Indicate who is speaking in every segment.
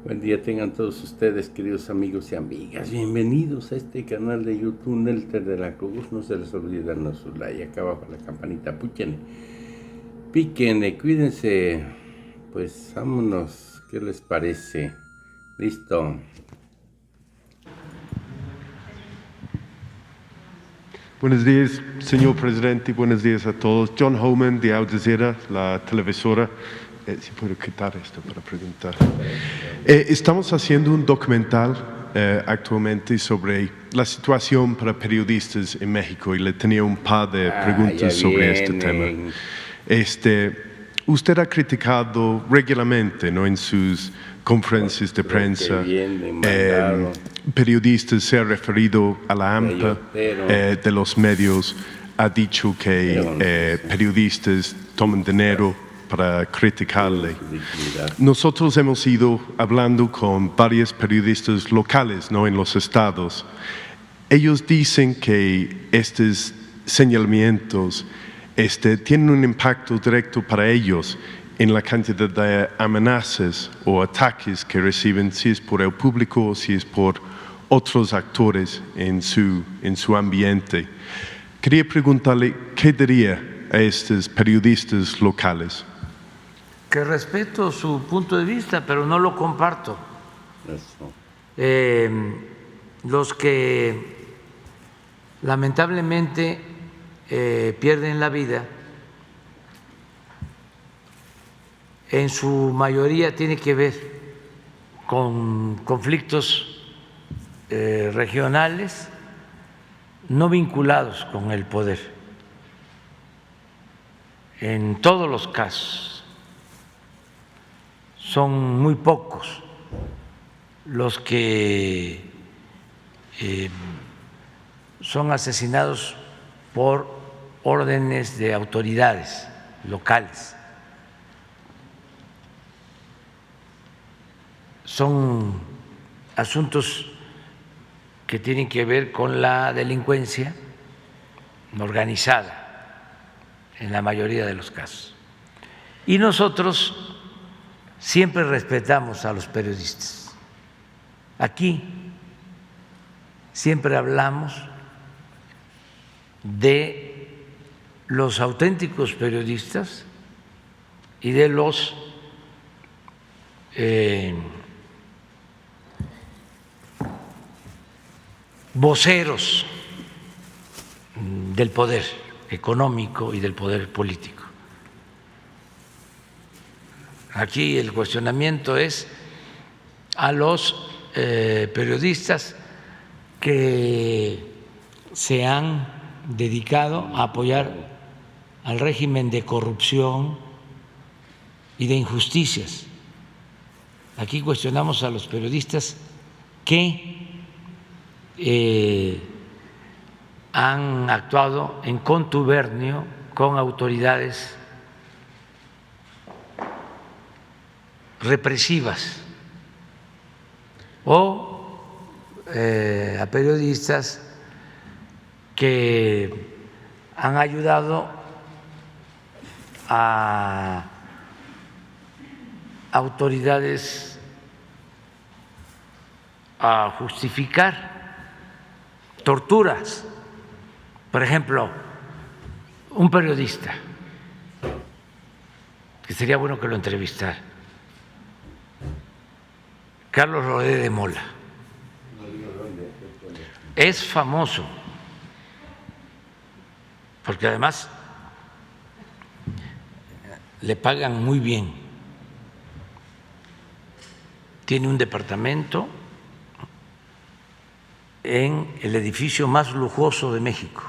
Speaker 1: Buen día tengan todos ustedes, queridos amigos y amigas. Bienvenidos a este canal de YouTube, Nelter de la Cruz. No se les olvide darnos su like, acá abajo la campanita, píquenle, cuídense. Pues vámonos, ¿qué les parece? Listo.
Speaker 2: Buenos días, señor presidente. Buenos días a todos. John Homan, de Al Jazeera, la televisora. Si puedo quitar esto para preguntar. Estamos haciendo un documental actualmente sobre la situación para periodistas en México y le tenía un par de preguntas sobre este tema. Usted ha criticado regularmente, ¿no?, en sus conferencias de prensa, periodistas, se ha referido a la AMPA de los medios, ha dicho que periodistas toman dinero para criticarle. Nosotros hemos ido hablando con varios periodistas locales, ¿no?, en los estados. Ellos dicen que estos señalamientos tienen un impacto directo para ellos en la cantidad de amenazas o ataques que reciben, si es por el público o si es por otros actores en su ambiente. Quería preguntarle, ¿qué diría a estos periodistas locales?
Speaker 3: Que respeto su punto de vista, pero no lo comparto. Los que lamentablemente pierden la vida, en su mayoría tiene que ver con conflictos regionales no vinculados con el poder, en todos los casos. Son muy pocos los que son asesinados por órdenes de autoridades locales. Son asuntos que tienen que ver con la delincuencia organizada en la mayoría de los casos. Y nosotros siempre respetamos a los periodistas. Aquí siempre hablamos de los auténticos periodistas y de los voceros del poder económico y del poder político. Aquí el cuestionamiento es a los periodistas que se han dedicado a apoyar al régimen de corrupción y de injusticias. Aquí cuestionamos a los periodistas que han actuado en contubernio con autoridades represivas o a periodistas que han ayudado a autoridades a justificar torturas. Por ejemplo, un periodista, que sería bueno que lo entrevistara, Carlos Rodé de Mola, es famoso porque además le pagan muy bien. Tiene un departamento en el edificio más lujoso de México.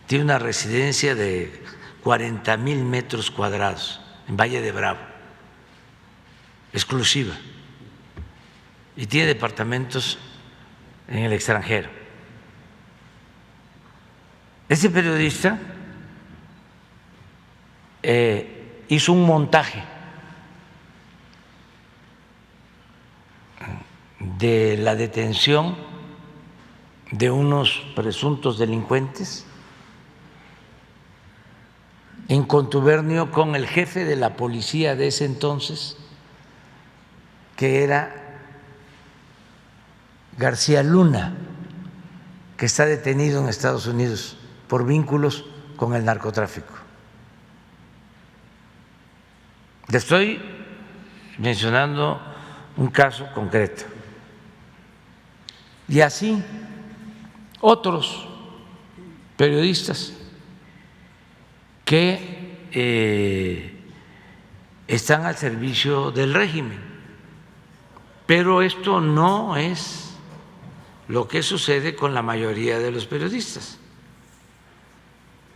Speaker 3: Tiene una residencia de 40,000 metros cuadrados en Valle de Bravo, exclusiva, y tiene departamentos en el extranjero. Ese periodista hizo un montaje de la detención de unos presuntos delincuentes en contubernio con el jefe de la policía de ese entonces, que era García Luna, que está detenido en Estados Unidos por vínculos con el narcotráfico. Le estoy mencionando un caso concreto. Y así otros periodistas que están al servicio del régimen. Pero esto no es lo que sucede con la mayoría de los periodistas.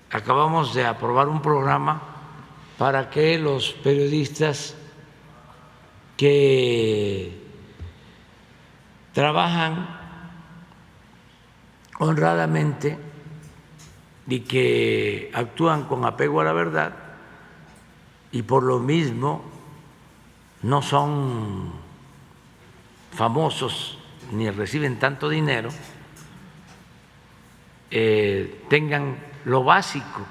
Speaker 3: Acabamos de aprobar un programa para que los periodistas que trabajan honradamente y que actúan con apego a la verdad y por lo mismo no son famosos ni reciben tanto dinero, tengan lo básico,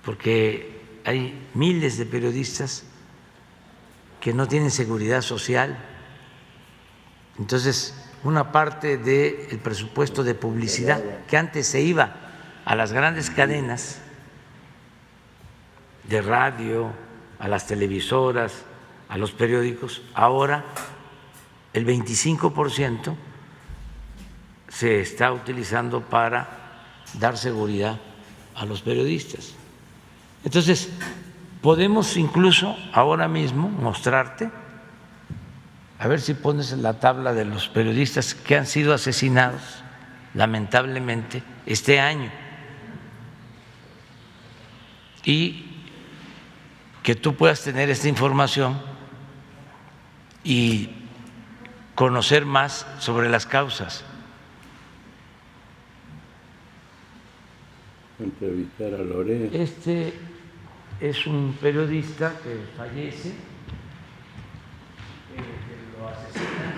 Speaker 3: porque hay miles de periodistas que no tienen seguridad social. Entonces, una parte del presupuesto de publicidad que antes se iba a las grandes cadenas de radio, a las televisoras, a los periódicos, ahora el 25% se está utilizando para dar seguridad a los periodistas. Entonces, podemos incluso ahora mismo mostrarte, a ver si pones en la tabla de los periodistas que han sido asesinados lamentablemente este año, y que tú puedas tener esta información y conocer más sobre las causas.
Speaker 1: Entrevistar a Loret.
Speaker 3: Este es un periodista que fallece, que lo asesinan.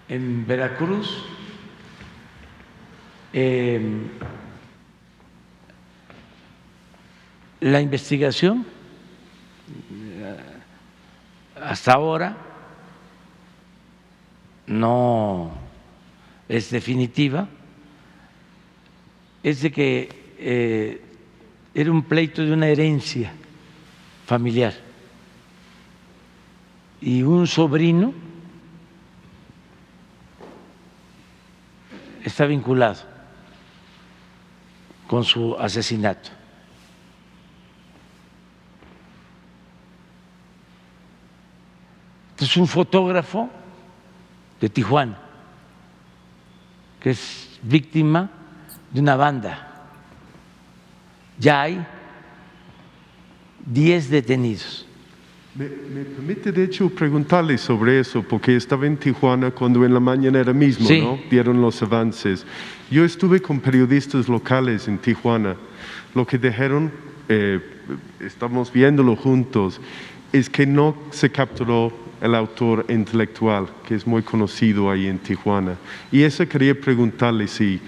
Speaker 3: En Veracruz. La investigación hasta ahora no es definitiva, es de que era un pleito de una herencia familiar y un sobrino está vinculado con su asesinato. Es un fotógrafo de Tijuana que es víctima de una banda. Ya hay 10 detenidos.
Speaker 2: Me permite, de hecho, preguntarle sobre eso, porque estaba en Tijuana cuando en la mañanera mismo,
Speaker 3: sí,
Speaker 2: ¿no?, dieron los avances. Yo estuve con periodistas locales en Tijuana. Lo que dijeron, estamos viéndolo juntos, es que no se capturó el autor intelectual, que es muy conocido ahí en Tijuana. Y eso quería preguntarle, si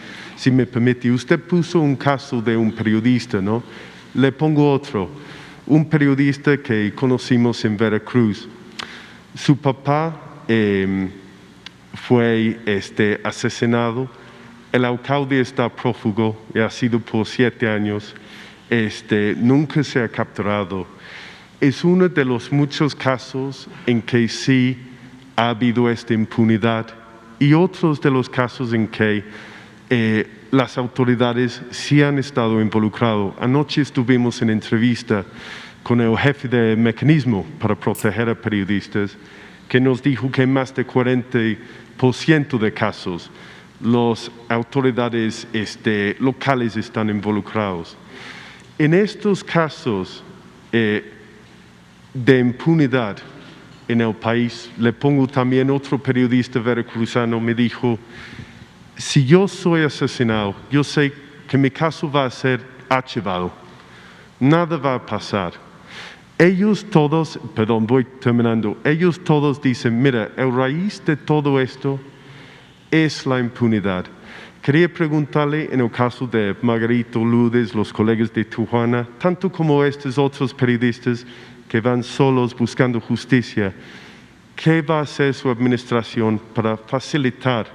Speaker 2: me permite. Usted puso un caso de un periodista, ¿no? Le pongo otro. Un periodista que conocimos en Veracruz. Su papá fue asesinado. El alcalde está prófugo y ha sido por 7 años. Nunca se ha capturado. Es uno de los muchos casos en que sí ha habido esta impunidad, y otros de los casos en que las autoridades sí han estado involucrados. Anoche estuvimos en entrevista con el jefe del mecanismo para proteger a periodistas, que nos dijo que en más de 40% de casos las autoridades locales están involucrados. En estos casos de impunidad en el país, le pongo también otro periodista veracruzano, me dijo: si yo soy asesinado, yo sé que mi caso va a ser archivado, nada va a pasar. Ellos todos, perdón, voy terminando, ellos todos dicen: mira, el raíz de todo esto es la impunidad. Quería preguntarle, en el caso de Margarito Lourdes, los colegas de Tijuana, tanto como estos otros periodistas que van solos buscando justicia, ¿qué va a hacer su administración para facilitar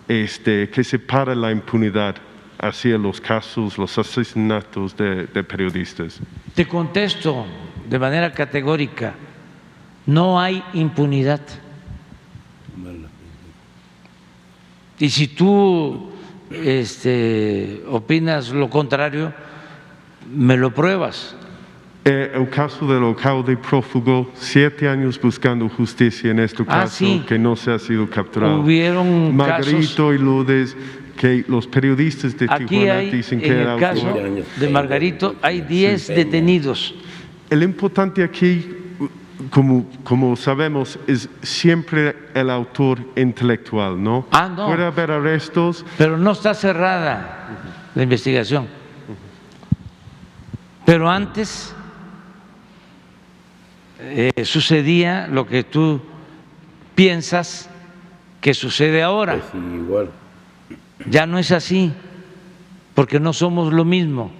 Speaker 2: que se pare la impunidad hacia los casos, los asesinatos de periodistas?
Speaker 3: Te contesto de manera categórica, no hay impunidad. Y si tú opinas lo contrario, me lo pruebas.
Speaker 2: El caso del alcalde prófugo, 7 años buscando justicia en este caso,
Speaker 3: sí.
Speaker 2: Que no se ha sido capturado.
Speaker 3: Hubieron
Speaker 2: Margarito
Speaker 3: casos,
Speaker 2: y Lourdes, que los periodistas de Tijuana dicen que
Speaker 3: en
Speaker 2: era
Speaker 3: el caso de Margarito hay 10 detenidos.
Speaker 2: El importante aquí, como sabemos, es siempre el autor intelectual, ¿no?
Speaker 3: No.
Speaker 2: Puede haber arrestos.
Speaker 3: Pero no está cerrada la investigación. Pero antes sucedía lo que tú piensas que sucede ahora.
Speaker 1: Pues sí, igual.
Speaker 3: Ya no es así, porque no somos lo mismo.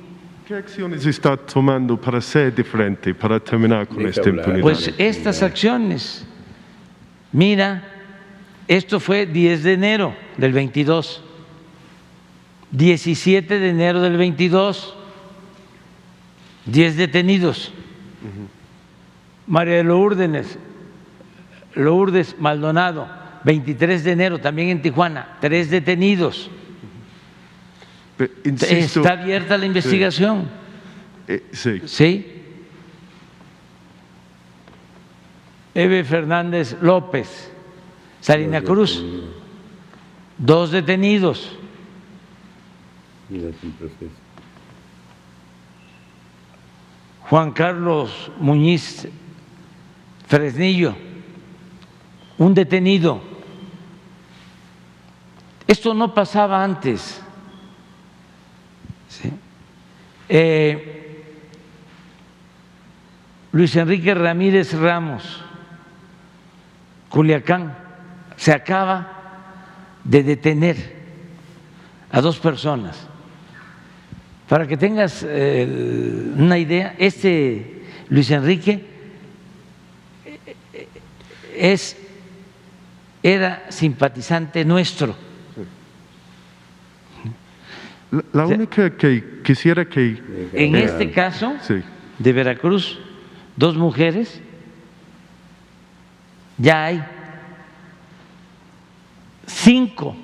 Speaker 2: ¿Qué acciones está tomando para ser diferente, para terminar con esta impunidad?
Speaker 3: Pues estas acciones, mira, esto fue 10 de enero del 22, 17 de enero del 22, 10 detenidos. María de Lourdes Maldonado, 23 de enero, también en Tijuana, 3 detenidos.
Speaker 2: Pero, insisto,
Speaker 3: está abierta la investigación.
Speaker 2: Sí.
Speaker 3: ¿Sí? Eve Fernández López, Salina Cruz, 2 detenidos. Juan Carlos Muñiz Fresnillo, 1 detenido. Esto no pasaba antes. ¿Sí? Luis Enrique Ramírez Ramos, Culiacán, se acaba de detener a 2 personas. Para que tengas una idea, Luis Enrique era simpatizante nuestro.
Speaker 2: La única que quisiera que...
Speaker 3: En este caso de Veracruz, 2 mujeres, ya hay 5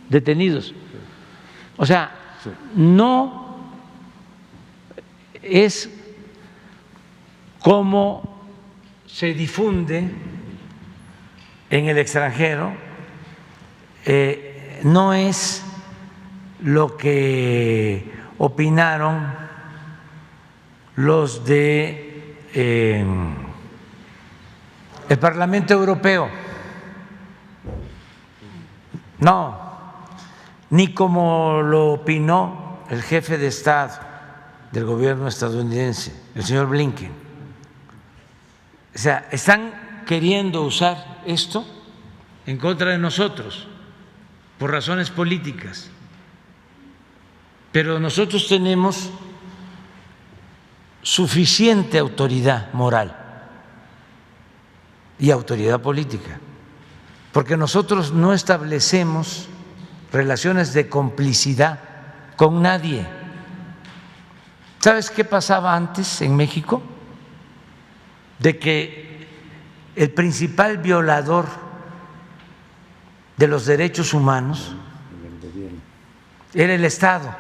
Speaker 3: detenidos. O sea, no es como se difunde en el extranjero, no es lo que opinaron los de el Parlamento Europeo, no, ni como lo opinó el jefe de Estado del gobierno estadounidense, el señor Blinken. O sea, están queriendo usar esto en contra de nosotros por razones políticas. Pero nosotros tenemos suficiente autoridad moral y autoridad política, porque nosotros no establecemos relaciones de complicidad con nadie. ¿Sabes qué pasaba antes en México? De que el principal violador de los derechos humanos era el Estado.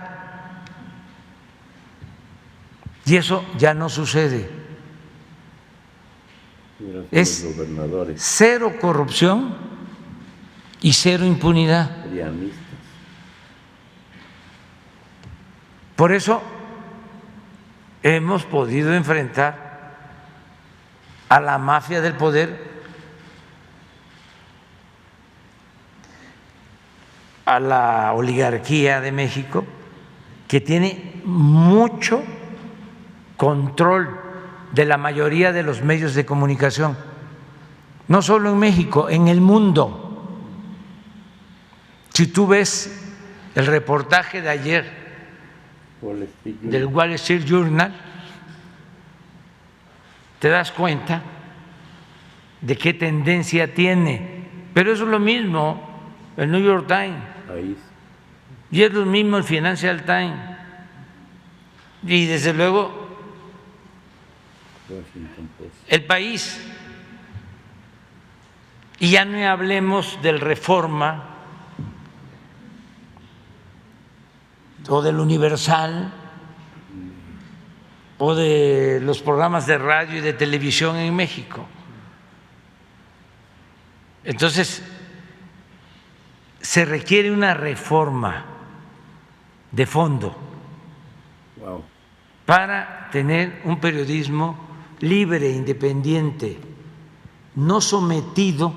Speaker 3: Y eso ya no sucede. Es 0 corrupción y 0 impunidad. Por eso hemos podido enfrentar a la mafia del poder, a la oligarquía de México, que tiene mucho control de la mayoría de los medios de comunicación, no solo en México, en el mundo. Si tú ves el reportaje de ayer del Wall Street Journal, te das cuenta de qué tendencia tiene. Pero eso es lo mismo el New York Times, y es lo mismo el Financial Times, y desde luego El País. Y ya no hablemos del Reforma o del Universal o de los programas de radio y de televisión en México. Entonces, se requiere una reforma de fondo para tener un periodismo libre, independiente, no sometido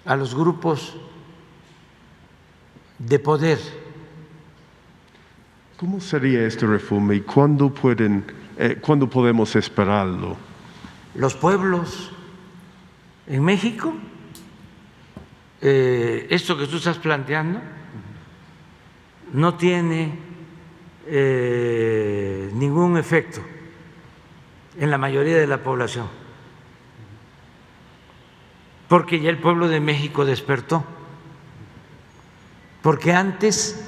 Speaker 3: a los grupos de poder.
Speaker 2: ¿Cómo sería esta reforma y cuándo podemos esperarlo?
Speaker 3: Los pueblos en México, esto que tú estás planteando no tiene ningún efecto en la mayoría de la población, porque ya el pueblo de México despertó, porque antes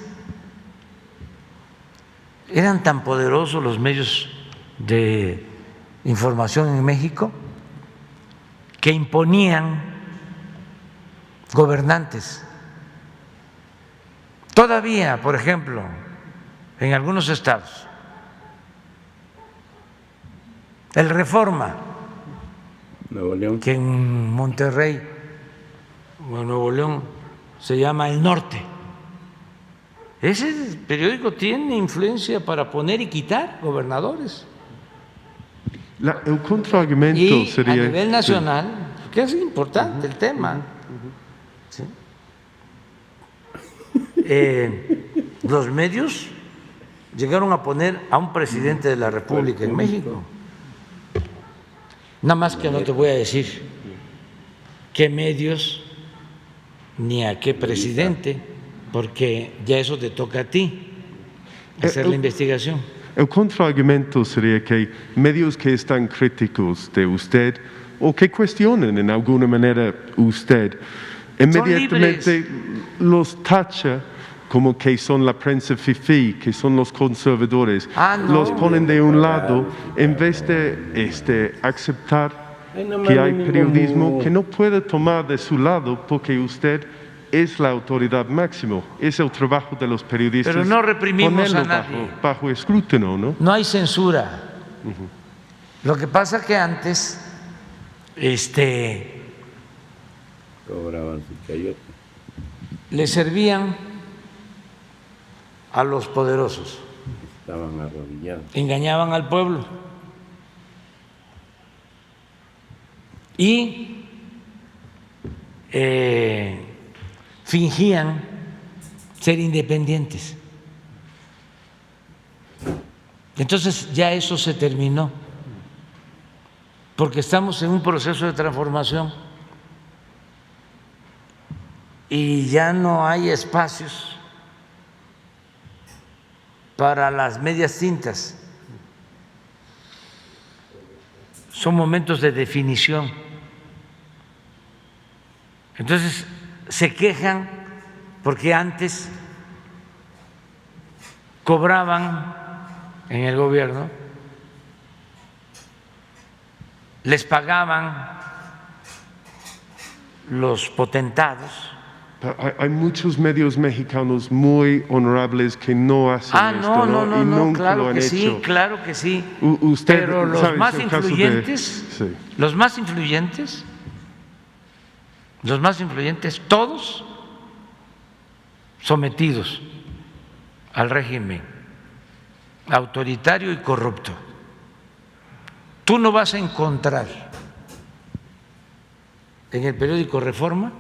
Speaker 3: eran tan poderosos los medios de información en México que imponían gobernantes. Todavía, por ejemplo, en algunos estados, el Reforma,
Speaker 1: Nuevo León,
Speaker 3: que en Monterrey o en Nuevo León se llama El Norte, ese periódico tiene influencia para poner y quitar gobernadores.
Speaker 2: El contraargumento
Speaker 3: y
Speaker 2: sería...
Speaker 3: a nivel nacional, que es importante el tema. ¿Sí? Los medios llegaron a poner a un presidente de la República en México. Nada más que no te voy a decir qué medios ni a qué presidente, porque ya eso te toca a ti hacer la investigación.
Speaker 2: El contraargumento sería que medios que están críticos de usted o que cuestionen en alguna manera usted, inmediatamente los tacha como que son la prensa fifí, que son los conservadores, los ponen de un lado en vez de aceptar que hay periodismo que no puede tomar de su lado porque usted es la autoridad máxima, es el trabajo de los periodistas.
Speaker 3: Pero no reprimimos a nadie.
Speaker 2: Bajo escrutinio, ¿no?
Speaker 3: No hay censura. Lo que pasa es que antes
Speaker 1: cobraban su chayote,
Speaker 3: le servían a los poderosos,
Speaker 1: estaban arrodillados,
Speaker 3: engañaban al pueblo y fingían ser independientes. Entonces ya eso se terminó, porque estamos en un proceso de transformación y ya no hay espacios para las medias tintas. Son momentos de definición. Entonces se quejan porque antes cobraban en el gobierno, les pagaban los potentados.
Speaker 2: Hay muchos medios mexicanos muy honorables que no hacen esto, ¿no? Y nunca
Speaker 3: claro
Speaker 2: lo han
Speaker 3: que
Speaker 2: hecho.
Speaker 3: sí, claro que sí.
Speaker 2: Usted,
Speaker 3: pero los
Speaker 2: ¿sabes?
Speaker 3: más
Speaker 2: El caso
Speaker 3: influyentes,
Speaker 2: sí.
Speaker 3: los más influyentes, todos sometidos al régimen autoritario y corrupto. Tú no vas a encontrar en el periódico Reforma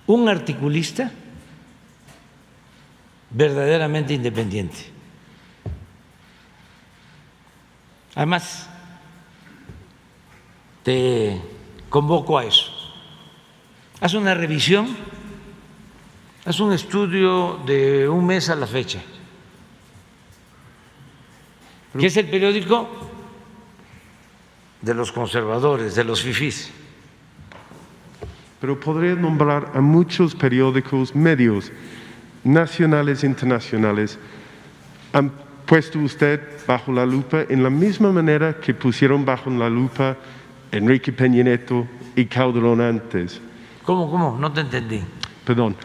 Speaker 3: un articulista verdaderamente independiente. Además, te convoco a eso. Haz una revisión Es un estudio de un mes a la fecha. ¿Qué es el periódico? De los conservadores, de los fifís.
Speaker 2: Pero podría nombrar a muchos periódicos, medios nacionales e internacionales. ¿Han puesto usted bajo la lupa en la misma manera que pusieron bajo la lupa Enrique Peña Nieto y Calderón antes?
Speaker 3: ¿Cómo? No te entendí.
Speaker 2: Perdón.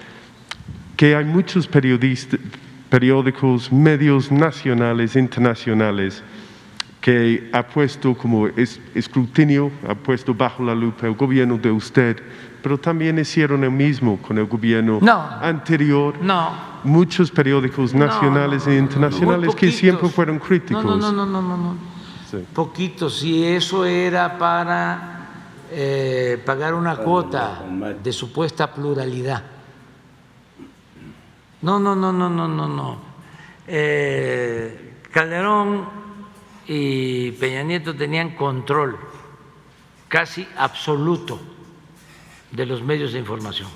Speaker 2: Que hay muchos periódicos, medios nacionales e internacionales que ha puesto como escrutinio, ha puesto bajo la lupa el gobierno de usted, pero también hicieron el mismo con el gobierno anterior.
Speaker 3: No.
Speaker 2: Muchos periódicos nacionales e internacionales que siempre fueron críticos.
Speaker 3: No. Sí. Poquitos, y eso era para pagar una cuota de supuesta pluralidad. No. Calderón y Peña Nieto tenían control casi absoluto de los medios de información.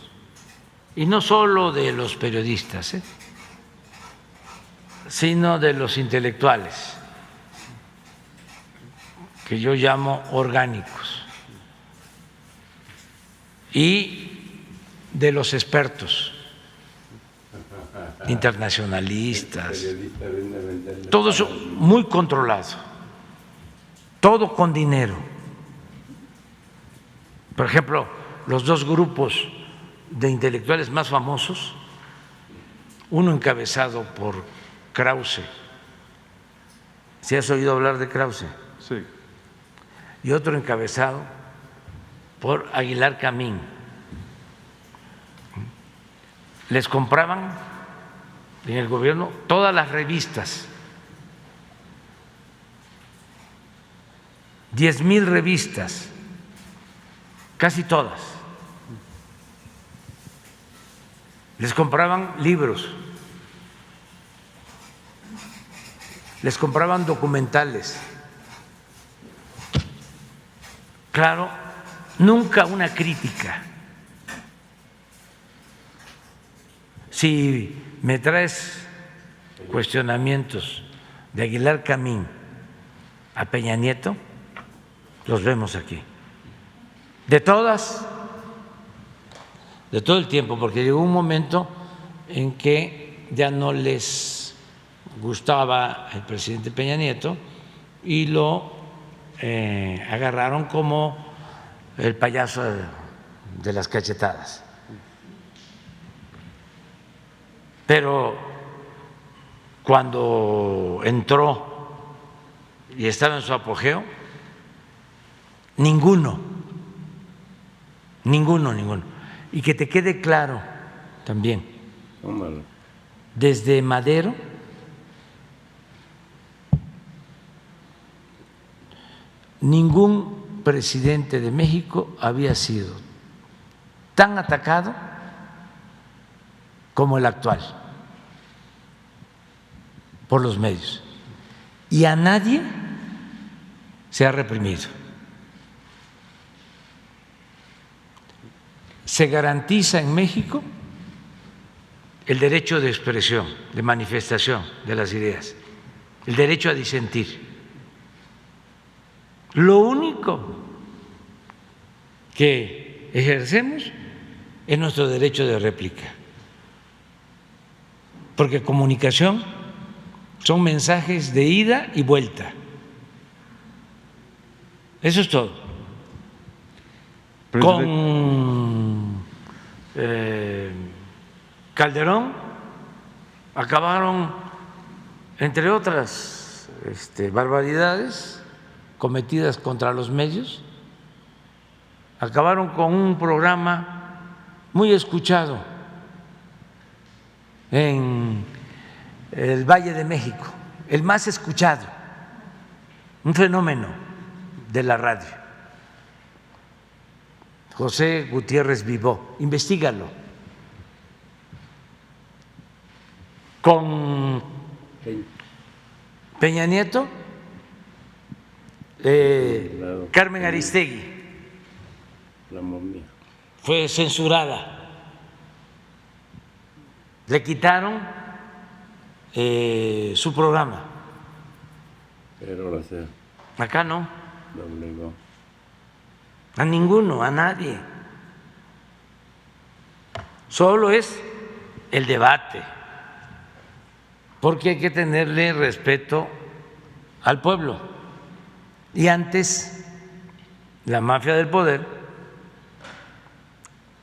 Speaker 3: Y no solo de los periodistas, sino de los intelectuales, que yo llamo orgánicos, y de los expertos internacionalistas, todo eso muy controlado, todo con dinero. Por ejemplo, los dos grupos de intelectuales más famosos, uno encabezado por Krause, ¿sí has oído hablar de Krause?
Speaker 2: Sí.
Speaker 3: Y otro encabezado por Aguilar Camín. Les compraban en el gobierno todas las revistas, 10,000 revistas, casi todas. Les compraban libros, les compraban documentales. Claro, nunca una crítica. Si me traes cuestionamientos de Aguilar Camín a Peña Nieto, los vemos aquí. De todas, de todo el tiempo, porque llegó un momento en que ya no les gustaba el presidente Peña Nieto y lo agarraron como el payaso de las cachetadas. Pero cuando entró y estaba en su apogeo, ninguno. Y que te quede claro también, desde Madero ningún presidente de México había sido tan atacado como el actual por los medios, y a nadie se ha reprimido. Se garantiza en México el derecho de expresión, de manifestación de las ideas, el derecho a disentir. Lo único que ejercemos es nuestro derecho de réplica, porque comunicación son mensajes de ida y vuelta. Eso es todo. Con Calderón acabaron, entre otras barbaridades cometidas contra los medios, acabaron con un programa muy escuchado en el Valle de México, el más escuchado, un fenómeno de la radio. José Gutiérrez Vivó, investígalo. Con Peña Nieto, Carmen Aristegui fue censurada le quitaron su programa.
Speaker 1: Pero la sea.
Speaker 3: Acá no.
Speaker 1: Lo obligó.
Speaker 3: A ninguno, a nadie. Solo es el debate, porque hay que tenerle respeto al pueblo. Y antes, la mafia del poder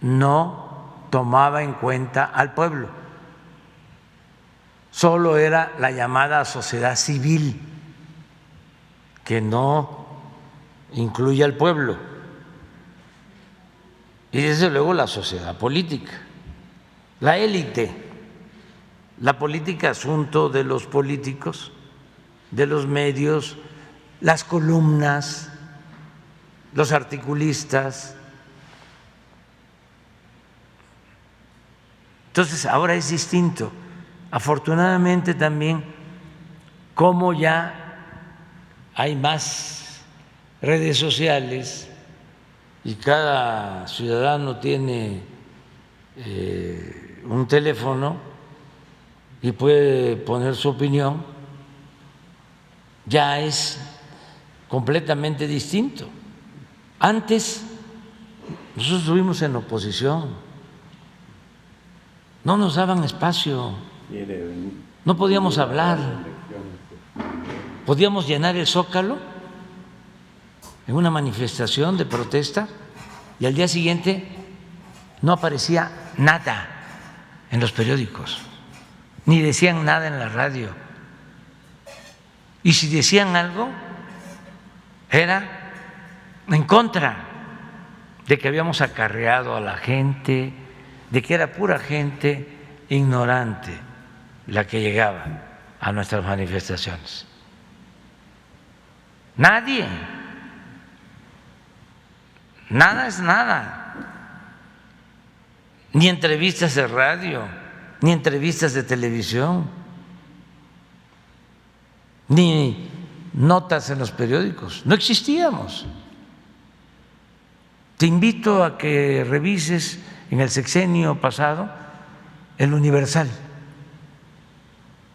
Speaker 3: no tomaba en cuenta al pueblo, solo era la llamada sociedad civil, que no incluye al pueblo, y desde luego la sociedad política, la élite. La política, asunto de los políticos, de los medios, las columnas, los articulistas. Entonces ahora es distinto. Afortunadamente también, como ya hay más redes sociales y cada ciudadano tiene un teléfono y puede poner su opinión, ya es completamente distinto. Antes nosotros estuvimos en oposición, no nos daban espacio, no podíamos hablar, podíamos llenar el Zócalo en una manifestación de protesta y al día siguiente no aparecía nada en los periódicos, ni decían nada en la radio. Y si decían algo, era en contra de que habíamos acarreado a la gente, de que era pura gente ignorante la que llegaba a nuestras manifestaciones. Nadie, nada es nada, ni entrevistas de radio, ni entrevistas de televisión, ni notas en los periódicos, no existíamos. Te invito a que revises en el sexenio pasado el Universal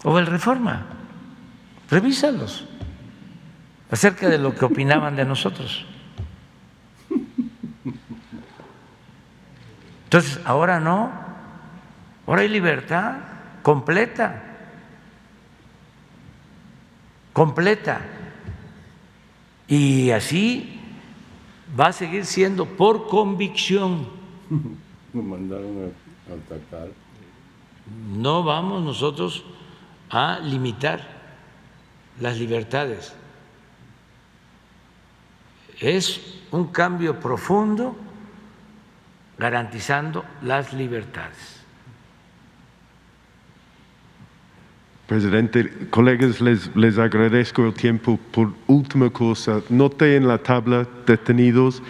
Speaker 3: o el Reforma, revísalos acerca de lo que opinaban de nosotros. Entonces, ahora no, ahora hay libertad completa, y así va a seguir siendo por convicción.
Speaker 1: Nos mandaron a atacar.
Speaker 3: No vamos nosotros a limitar las libertades. Es un cambio profundo garantizando las libertades.
Speaker 2: Presidente, colegas, les agradezco el tiempo. Por última cosa, noté en la tabla detenidos,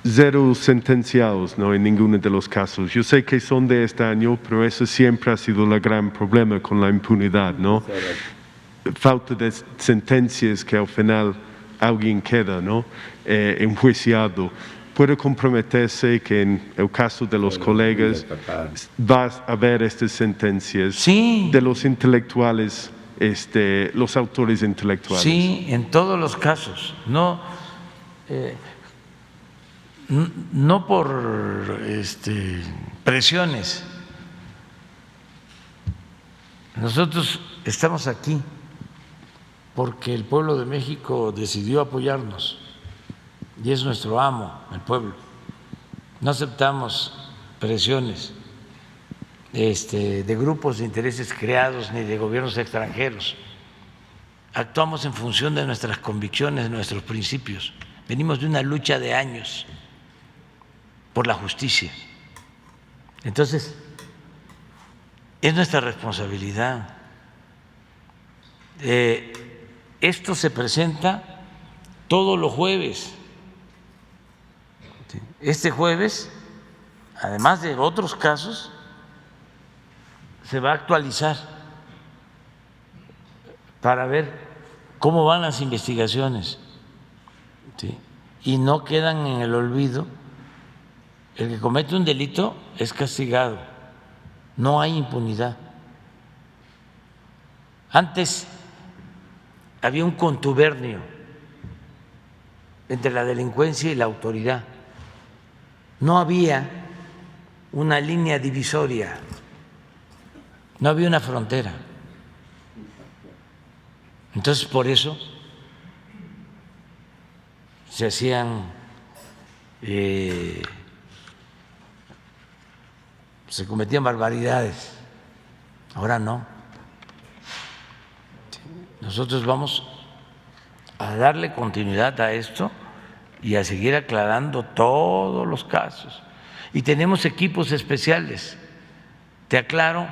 Speaker 2: 0 sentenciados, no en ninguno de los casos. Yo sé que son de este año, pero eso siempre ha sido el gran problema con la impunidad, ¿no? Falta de sentencias que al final alguien queda, ¿no? Enjuiciado. ¿Puede comprometerse que en el caso de los colegas va a haber estas sentencias
Speaker 3: sí,
Speaker 2: de los intelectuales, los autores intelectuales?
Speaker 3: Sí, en todos los casos, no por presiones. Nosotros estamos aquí porque el pueblo de México decidió apoyarnos. Y es nuestro amo, el pueblo. No aceptamos presiones de grupos de intereses creados ni de gobiernos extranjeros. Actuamos en función de nuestras convicciones, de nuestros principios. Venimos de una lucha de años por la justicia. Entonces, es nuestra responsabilidad. Esto se presenta todos los jueves. Este jueves, además de otros casos, se va a actualizar para ver cómo van las investigaciones, ¿sí? Y no quedan en el olvido. El que comete un delito es castigado no hay impunidad. Antes había un contubernio entre la delincuencia y la autoridad. No había una línea divisoria, no había una frontera. Entonces, por eso se hacían, se cometían barbaridades. Ahora no. Nosotros vamos a darle continuidad a esto y a seguir aclarando todos los casos. Y tenemos equipos especiales. Te aclaro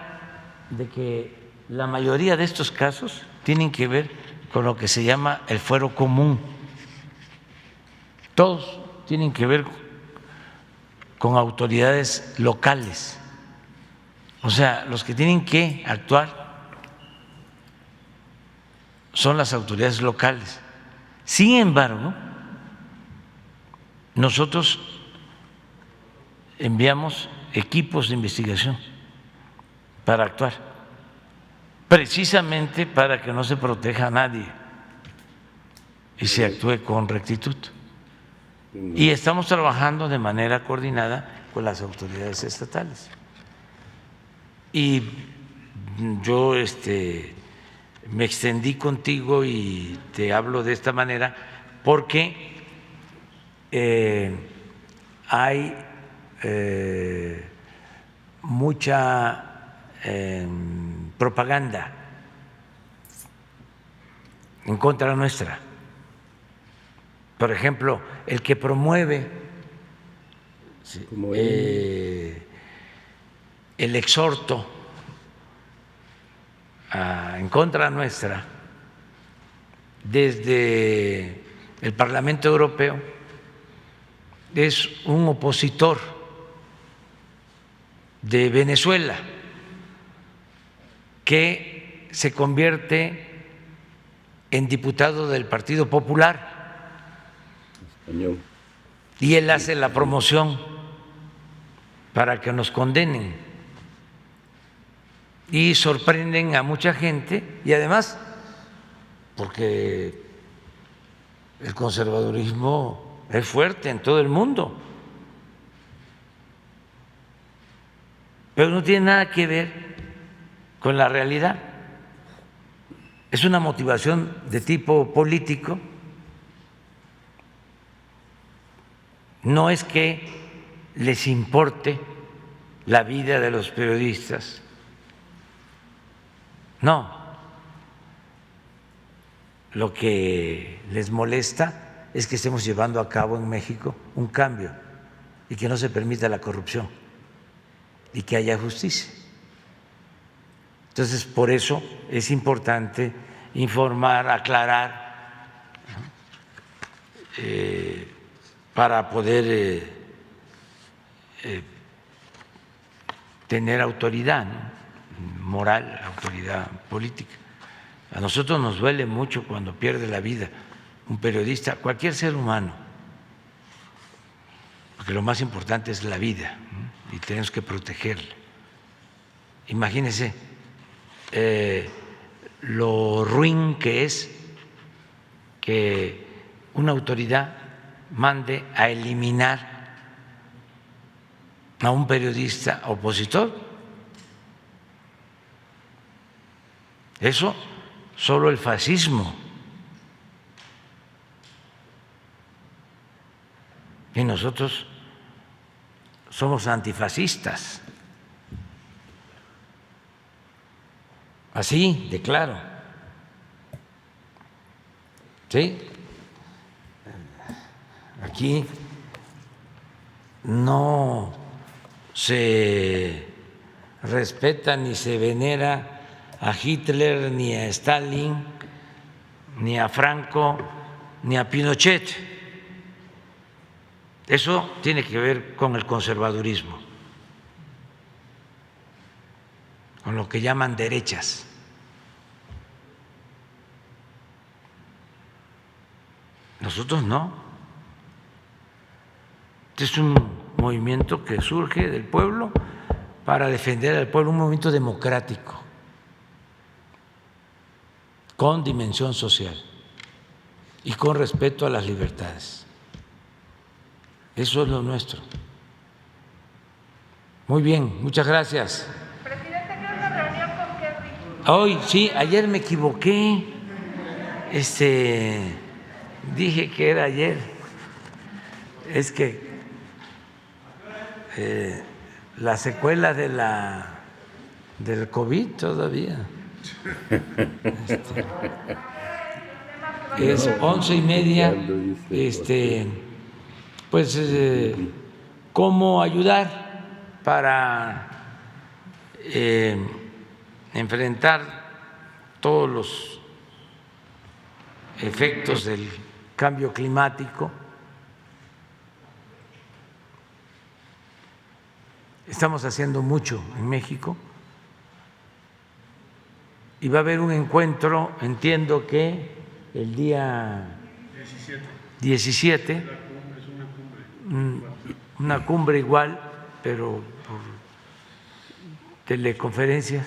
Speaker 3: de que la mayoría de estos casos tienen que ver con lo que se llama el fuero común. Todos tienen que ver con autoridades locales. O sea, los que tienen que actuar son las autoridades locales. Sin embargo, nosotros enviamos equipos de investigación para actuar, precisamente para que no se proteja a nadie y se actúe con rectitud. Y estamos trabajando de manera coordinada con las autoridades estatales. Y yo me extendí contigo y te hablo de esta manera porque hay mucha propaganda en contra nuestra. Por ejemplo, el que promueve el exhorto en contra nuestra desde el Parlamento Europeo es un opositor de Venezuela que se convierte en diputado del Partido Popular y él hace la promoción para que nos condenen y sorprenden a mucha gente y además porque el conservadurismo es fuerte en todo el mundo, pero no tiene nada que ver con la realidad. Es una motivación de tipo político. No es que les importe la vida de los periodistas, no. Lo que les molesta es que estemos llevando a cabo en México un cambio y que no se permita la corrupción y que haya justicia. Entonces, por eso es importante informar, aclarar, para poder tener autoridad, ¿no?, moral, autoridad política. A nosotros nos duele mucho cuando pierde la vida un periodista, cualquier ser humano, porque lo más importante es la vida, ¿no?, y tenemos que protegerla. Imagínense lo ruin que es que una autoridad mande a eliminar a un periodista opositor. Eso solo el fascismo. Y nosotros somos antifascistas. Así de claro. ¿Sí? Aquí no se respeta ni se venera a Hitler, ni a Stalin, ni a Franco, ni a Pinochet. Eso tiene que ver con el conservadurismo, con lo que llaman derechas. Nosotros no. Este es un movimiento que surge del pueblo para defender al pueblo, un movimiento democrático con dimensión social y con respeto a las libertades. Eso es lo nuestro. Muy bien, muchas gracias.
Speaker 4: Presidente, ¿qué una reunión con Kerry?
Speaker 3: Hoy, sí, ayer me equivoqué. Dije que era ayer. Es que la secuela del COVID todavía. Es 11:30. Pues cómo ayudar para enfrentar todos los efectos del cambio climático. Estamos haciendo mucho en México y va a haber un encuentro, entiendo que el día 17, una cumbre igual, pero por teleconferencias.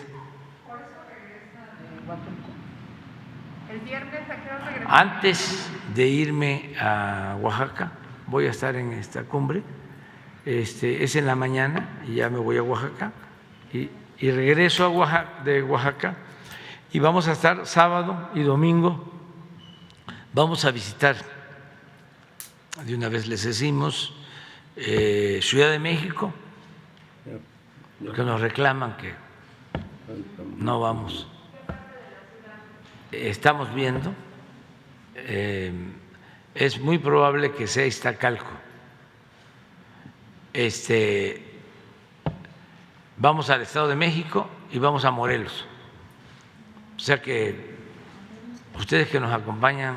Speaker 4: El viernes, ¿a qué hora regresamos?
Speaker 3: Antes de irme a Oaxaca, voy a estar en esta cumbre. Es en la mañana y ya me voy a Oaxaca y regreso de Oaxaca y vamos a estar sábado y domingo. Vamos a visitar, de una vez les decimos, Ciudad de México, porque nos reclaman que no vamos. Estamos viendo, es muy probable que sea Iztacalco. Vamos al Estado de México y vamos a Morelos. O sea que ustedes que nos acompañan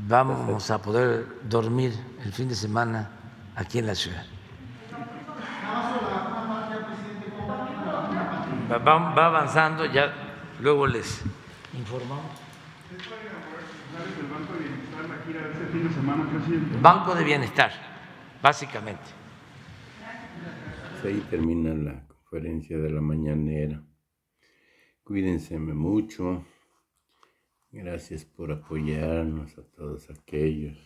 Speaker 3: vamos a poder dormir el fin de semana aquí en la ciudad. Va avanzando, ya luego les informamos. Banco de Bienestar, básicamente.
Speaker 1: Pues ahí termina la conferencia de la mañanera. Cuídense mucho. Gracias por apoyarnos a todos aquellos